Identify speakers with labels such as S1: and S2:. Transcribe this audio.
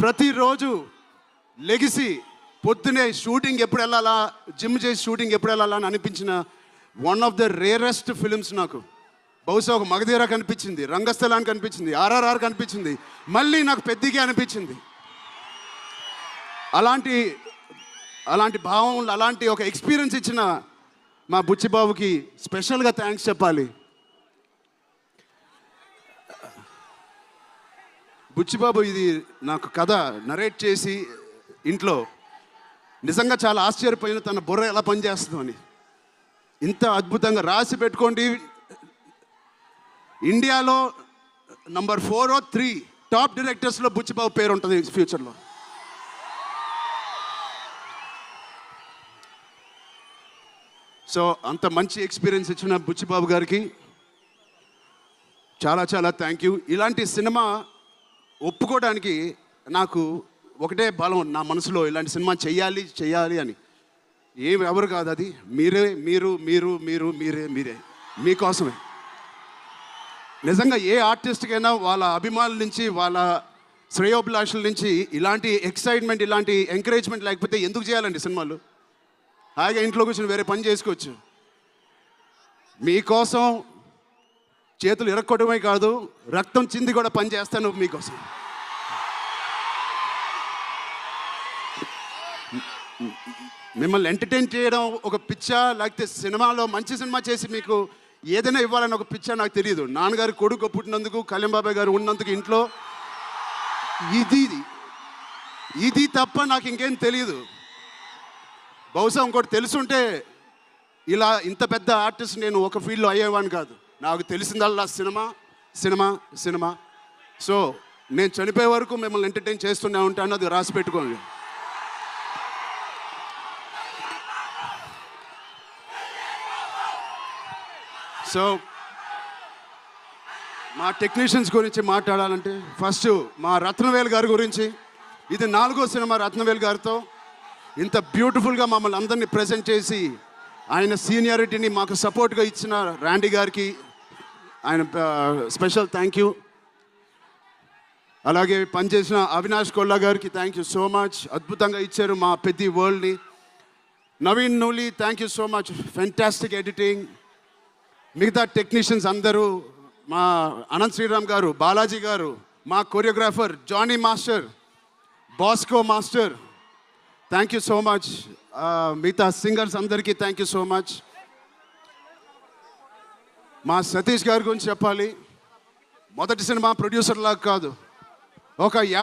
S1: ప్రతిరోజు లెగిసి పొద్దునే షూటింగ్ ఎప్పుడు వెళ్ళాలా, జిమ్ చేసి షూటింగ్ ఎప్పుడు వెళ్ళాలా అని అనిపించిన one of the rarest films నాకు. బహుశా ఒక మగధీర కనిపించింది, రంగస్థలానికి కనిపించింది, RRR కనిపించింది, మళ్ళీ నాకు పెద్దికి అనిపించింది. అలాంటి భావం, అలాంటి ఒక ఎక్స్పీరియన్స్ ఇచ్చిన మా బుచ్చిబాబుకి స్పెషల్గా థ్యాంక్స్ చెప్పాలి. బుచ్చిబాబు ఇది నాకు కథ నరేట్ చేసి ఇంట్లో నిజంగా చాలా ఆశ్చర్యపోయిన, తన బుర్ర ఎలా పనిచేస్తుందో అని. ఇంత అద్భుతంగా రాసి పెట్టుకోండి. ఇండియాలో నంబర్ 4 or 3 టాప్ డైరెక్టర్స్లో బుచ్చిబాబు పేరు ఉంటుంది ఫ్యూచర్లో. సో అంత మంచి ఎక్స్పీరియన్స్ ఇచ్చిన బుచ్చిబాబు గారికి చాలా చాలా థ్యాంక్ యూ. ఇలాంటి సినిమా ఒప్పుకోవడానికి నాకు ఒకటే బలం నా మనసులో, ఇలాంటి సినిమా చెయ్యాలి అని. ఎవరు కాదు, అది మీరే మీకోసమే. నిజంగా ఏ ఆర్టిస్ట్కైనా వాళ్ళ అభిమానుల నుంచి, వాళ్ళ శ్రేయోభిలాషుల నుంచి ఇలాంటి ఎక్సైట్మెంట్, ఇలాంటి ఎంకరేజ్మెంట్ లేకపోతే ఎందుకు చేయాలండి సినిమాలు? హాయిగా ఇంట్లో కూర్చొని వేరే పని చేసుకోవచ్చు. మీకోసం చేతులు ఇరక్కొట్టడమే కాదు, రక్తం చింది కూడా పని చేస్తాను మీకోసం. మిమ్మల్ని ఎంటర్టైన్ చేయడం ఒక పిచ్చా, లేకపోతే సినిమాలో మంచి సినిమా చేసి మీకు ఏదైనా ఇవ్వాలని ఒక పిచ్చా నాకు తెలియదు. నాన్నగారి కొడుకు పుట్టినందుకు, కళ్యాణ్ బాబాయ్ గారు ఉన్నందుకు ఇంట్లో ఇది తప్ప నాకు ఇంకేం తెలియదు. బహుశా ఇంకోటి తెలుసుంటే ఇలా ఇంత పెద్ద ఆర్టిస్ట్ నేను ఒక ఫీల్డ్లో అయ్యేవాడిని కాదు. నాకు తెలిసిందల్లా సినిమా. సో నేను చనిపోయే వరకు మిమ్మల్ని ఎంటర్టైన్ చేస్తూనే ఉంటాను, అది రాసి పెట్టుకోండి. సో మా టెక్నీషియన్స్ గురించి మాట్లాడాలంటే ఫస్ట్ మా రత్నవేల్ గారి గురించి. ఇది 4వ సినిమా రత్నవేల్ గారితో. ఇంత బ్యూటిఫుల్గా మమ్మల్ని అందరినీ ప్రజెంట్ చేసి ఆయన సీనియారిటీని మాకు సపోర్ట్గా ఇచ్చిన ర్యాండీ గారికి ఆయన స్పెషల్ థ్యాంక్ యూ. అలాగే పనిచేసిన అవినాష్ కొల్లా గారికి థ్యాంక్ యూ సో మచ్. అద్భుతంగా ఇచ్చారు మా పెద్ద వరల్డ్ని. Naveen Nooli thank you so much, fantastic editing. మిగతా టెక్నీషియన్స్ అందరూ, మా అనంత్ శ్రీరామ్ గారు, బాలాజీ గారు, మా choreographer Johnny master, Bosco master, thank you so much. మిగతా సింగర్స్ అందరికీ థ్యాంక్ యూ సో మచ్. మా సతీష్ గారి గురించి చెప్పాలి. మొదటి సినిమా ప్రొడ్యూసర్ లాగా కాదు, ఒక